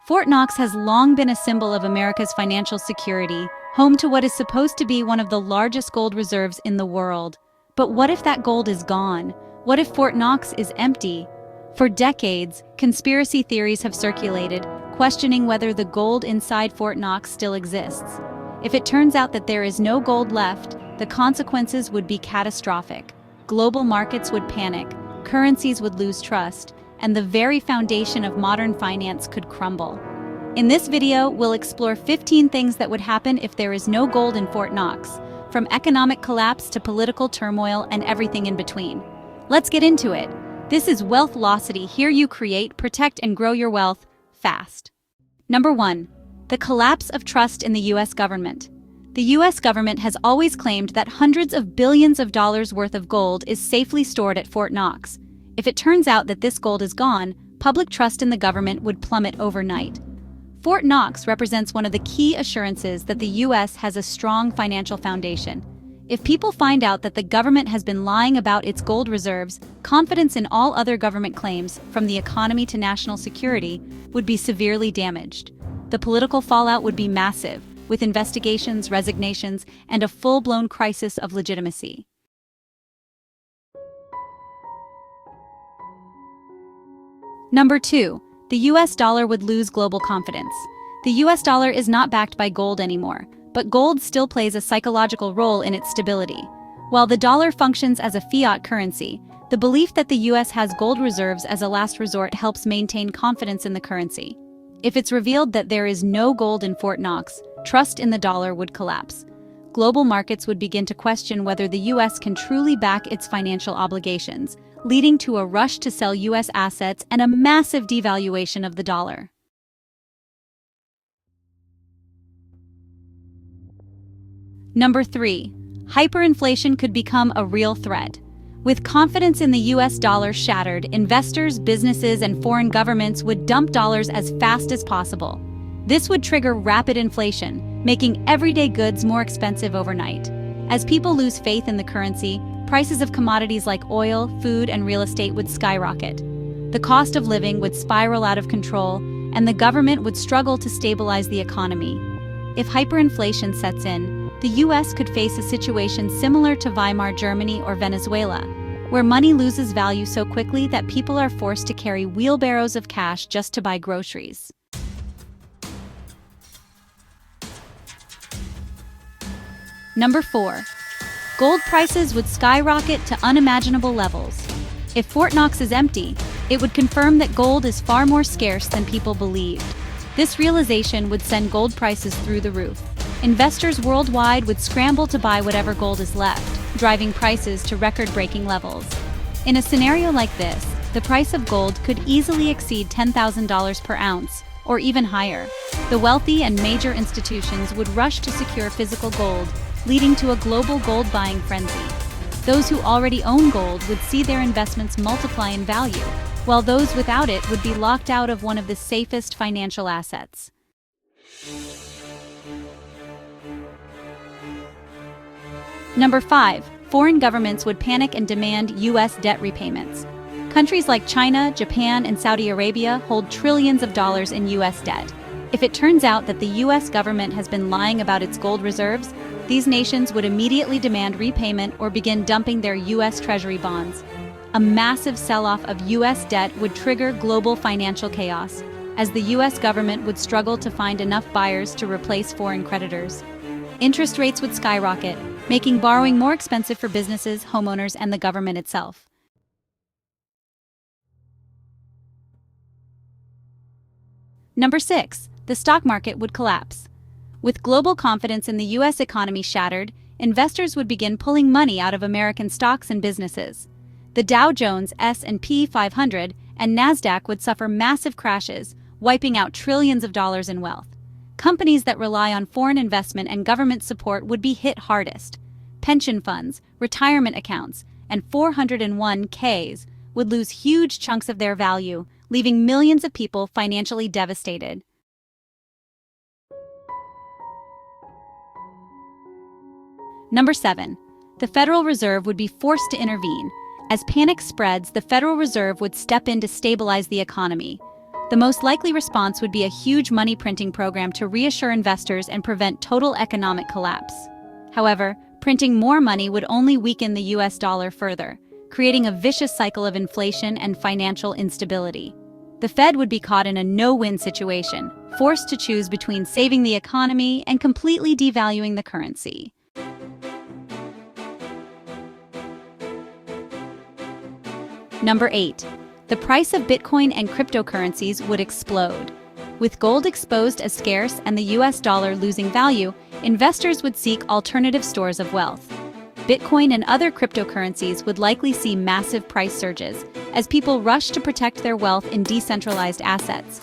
Fort Knox has long been a symbol of America's financial security, home to what is supposed to be one of the largest gold reserves in the world. But what if that gold is gone? What if Fort Knox is empty? For decades, conspiracy theories have circulated, questioning whether the gold inside Fort Knox still exists. If it turns out that there is no gold left, the consequences would be catastrophic. Global markets would panic, currencies would lose trust, and the very foundation of modern finance could crumble. In this video, we'll explore 15 things that would happen if there is no gold in Fort Knox, from economic collapse to political turmoil and everything in between. Let's get into it. This is Wealthlocity. Here you create, protect, and grow your wealth fast. Number 1. The collapse of trust in the U.S. government. The U.S. government has always claimed that hundreds of billions of dollars worth of gold is safely stored at Fort Knox. If it turns out that this gold is gone, public trust in the government would plummet overnight. Fort Knox represents one of the key assurances that the U.S. has a strong financial foundation. If people find out that the government has been lying about its gold reserves, confidence in all other government claims, from the economy to national security, would be severely damaged. The political fallout would be massive, with investigations, resignations, and a full-blown crisis of legitimacy. Number 2. The U.S. dollar would lose global confidence. The U.S. dollar is not backed by gold anymore, but gold still plays a psychological role in its stability. While the dollar functions as a fiat currency, the belief that the U.S. has gold reserves as a last resort helps maintain confidence in the currency. If it's revealed that there is no gold in Fort Knox, trust in the dollar would collapse. Global markets would begin to question whether the U.S. can truly back its financial obligations, leading to a rush to sell U.S. assets and a massive devaluation of the dollar. Number 3. Hyperinflation could become a real threat. With confidence in the U.S. dollar shattered, investors, businesses, and foreign governments would dump dollars as fast as possible. This would trigger rapid inflation, making everyday goods more expensive overnight. As people lose faith in the currency, prices of commodities like oil, food, and real estate would skyrocket. The cost of living would spiral out of control, and the government would struggle to stabilize the economy. If hyperinflation sets in, the U.S. could face a situation similar to Weimar Germany or Venezuela, where money loses value so quickly that people are forced to carry wheelbarrows of cash just to buy groceries. Number 4. Gold prices would skyrocket to unimaginable levels. If Fort Knox is empty, it would confirm that gold is far more scarce than people believed. This realization would send gold prices through the roof. Investors worldwide would scramble to buy whatever gold is left, driving prices to record-breaking levels. In a scenario like this, the price of gold could easily exceed $10,000 per ounce, or even higher. The wealthy and major institutions would rush to secure physical gold, leading to a global gold-buying frenzy. Those who already own gold would see their investments multiply in value, while those without it would be locked out of one of the safest financial assets. Number 5. Foreign governments would panic and demand U.S. debt repayments. Countries like China, Japan, and Saudi Arabia hold trillions of dollars in U.S. debt. If it turns out that the U.S. government has been lying about its gold reserves, these nations would immediately demand repayment or begin dumping their U.S. Treasury bonds. A massive sell-off of U.S. debt would trigger global financial chaos, as the U.S. government would struggle to find enough buyers to replace foreign creditors. Interest rates would skyrocket, making borrowing more expensive for businesses, homeowners, and the government itself. Number 6. The stock market would collapse. With global confidence in the U.S. economy shattered, investors would begin pulling money out of American stocks and businesses. The Dow Jones, S&P 500, and NASDAQ would suffer massive crashes, wiping out trillions of dollars in wealth. Companies that rely on foreign investment and government support would be hit hardest. Pension funds, retirement accounts, and 401(k)s would lose huge chunks of their value, leaving millions of people financially devastated. Number 7. The Federal Reserve would be forced to intervene. As panic spreads, the Federal Reserve would step in to stabilize the economy. The most likely response would be a huge money printing program to reassure investors and prevent total economic collapse. However, printing more money would only weaken the US dollar further, creating a vicious cycle of inflation and financial instability. The Fed would be caught in a no-win situation, forced to choose between saving the economy and completely devaluing the currency. Number 8. The price of Bitcoin and cryptocurrencies would explode. With gold exposed as scarce and the US dollar losing value, investors would seek alternative stores of wealth. Bitcoin and other cryptocurrencies would likely see massive price surges as people rush to protect their wealth in decentralized assets.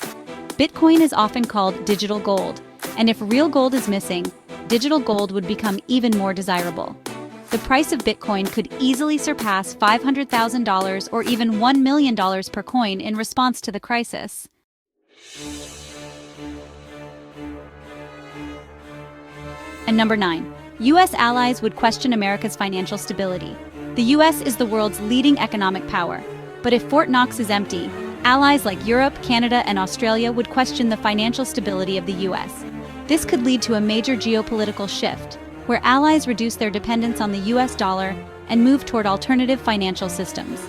Bitcoin is often called digital gold, and if real gold is missing, digital gold would become even more desirable. The price of Bitcoin could easily surpass $500,000 or even $1 million per coin in response to the crisis. And number 9. U.S. allies would question America's financial stability. The U.S. is the world's leading economic power, but if Fort Knox is empty, allies like Europe, Canada, and Australia would question the financial stability of the U.S. This could lead to a major geopolitical shift, where allies reduce their dependence on the US dollar and move toward alternative financial systems.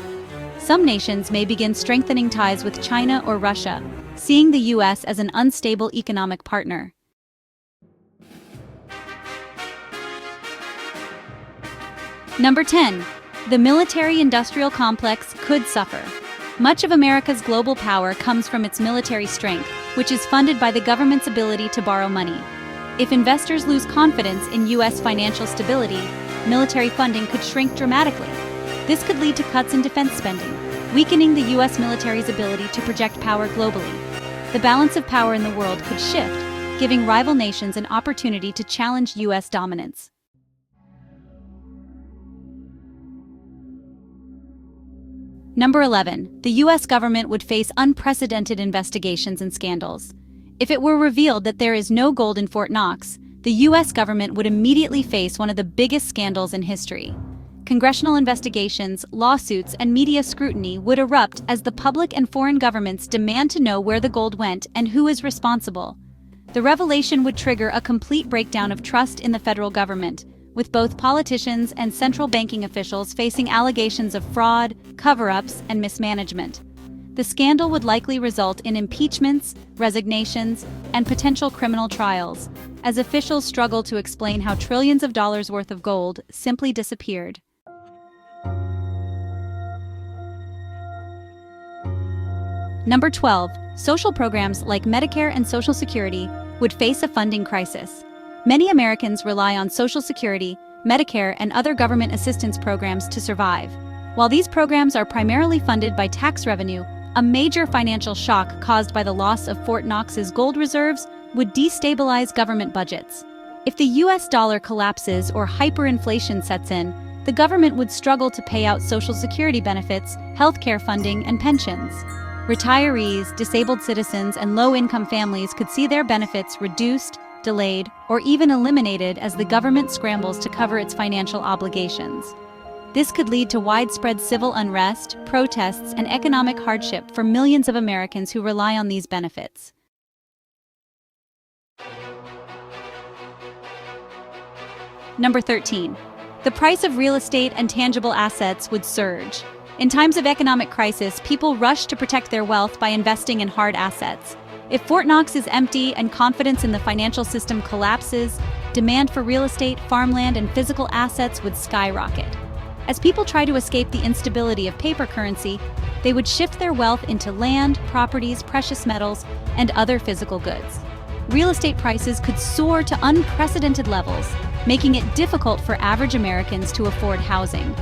Some nations may begin strengthening ties with China or Russia, seeing the US as an unstable economic partner. Number 10. The military-industrial complex could suffer. Much of America's global power comes from its military strength, which is funded by the government's ability to borrow money. If investors lose confidence in U.S. financial stability, military funding could shrink dramatically. This could lead to cuts in defense spending, weakening the U.S. military's ability to project power globally. The balance of power in the world could shift, giving rival nations an opportunity to challenge U.S. dominance. Number 11. The U.S. government would face unprecedented investigations and scandals. If it were revealed that there is no gold in Fort Knox, the U.S. government would immediately face one of the biggest scandals in history. Congressional investigations, lawsuits, and media scrutiny would erupt as the public and foreign governments demand to know where the gold went and who is responsible. The revelation would trigger a complete breakdown of trust in the federal government, with both politicians and central banking officials facing allegations of fraud, cover-ups, and mismanagement. The scandal would likely result in impeachments, resignations, and potential criminal trials, as officials struggle to explain how trillions of dollars worth of gold simply disappeared. Number 12. Social programs like Medicare and Social Security would face a funding crisis. Many Americans rely on Social Security, Medicare, and other government assistance programs to survive. While these programs are primarily funded by tax revenue, a major financial shock caused by the loss of Fort Knox's gold reserves would destabilize government budgets. If the US dollar collapses or hyperinflation sets in, the government would struggle to pay out Social Security benefits, healthcare funding, and pensions. Retirees, disabled citizens, and low-income families could see their benefits reduced, delayed, or even eliminated as the government scrambles to cover its financial obligations. This could lead to widespread civil unrest, protests, and economic hardship for millions of Americans who rely on these benefits. Number 13. The price of real estate and tangible assets would surge. In times of economic crisis, people rush to protect their wealth by investing in hard assets. If Fort Knox is empty and confidence in the financial system collapses, demand for real estate, farmland, and physical assets would skyrocket. As people try to escape the instability of paper currency, they would shift their wealth into land, properties, precious metals, and other physical goods. Real estate prices could soar to unprecedented levels, making it difficult for average Americans to afford housing.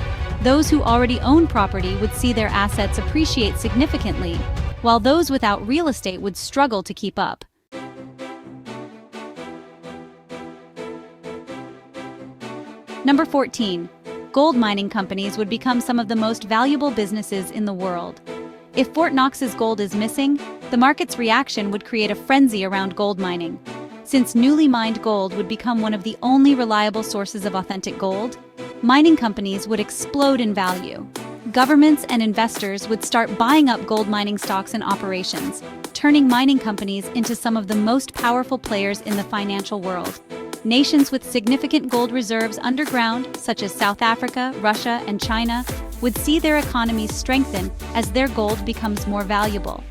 Those who already own property would see their assets appreciate significantly, while those without real estate would struggle to keep up. Number 14. Gold mining companies would become some of the most valuable businesses in the world. If Fort Knox's gold is missing, the market's reaction would create a frenzy around gold mining. Since newly mined gold would become one of the only reliable sources of authentic gold, mining companies would explode in value. governments and investors would start buying up gold mining stocks and operations, turning mining companies into some of the most powerful players in the financial world. Nations with significant gold reserves underground, such as South Africa, Russia, and China, would see their economies strengthen as their gold becomes more valuable.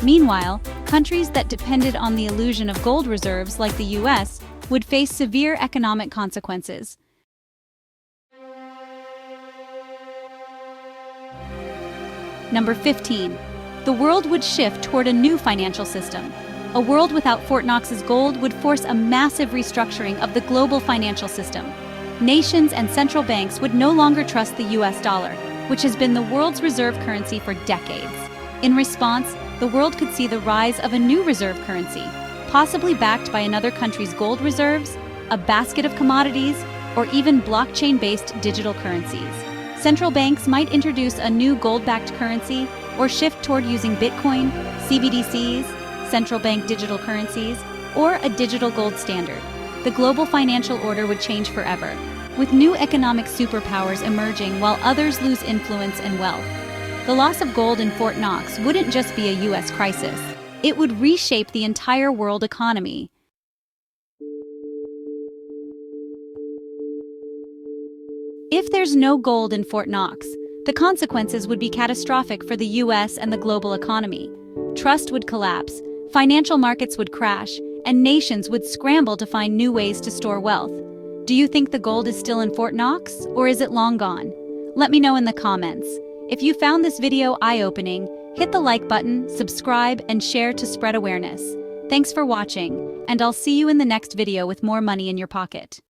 Meanwhile, countries that depended on the illusion of gold reserves, like the US, would face severe economic consequences. Number 15. The world would shift toward a new financial system. A world without Fort Knox's gold would force a massive restructuring of the global financial system. Nations and central banks would no longer trust the US dollar, which has been the world's reserve currency for decades. In response, the world could see the rise of a new reserve currency, possibly backed by another country's gold reserves, a basket of commodities, or even blockchain-based digital currencies. Central banks might introduce a new gold-backed currency or shift toward using Bitcoin, CBDCs, central bank digital currencies, or a digital gold standard. The global financial order would change forever, with new economic superpowers emerging while others lose influence and wealth. The loss of gold in Fort Knox wouldn't just be a US crisis. It would reshape the entire world economy. If there's no gold in Fort Knox, the consequences would be catastrophic for the US and the global economy. Trust would collapse, financial markets would crash, and nations would scramble to find new ways to store wealth. Do you think the gold is still in Fort Knox, or is it long gone? Let me know in the comments. If you found this video eye-opening, hit the like button, subscribe, and share to spread awareness. Thanks for watching, and I'll see you in the next video with more money in your pocket.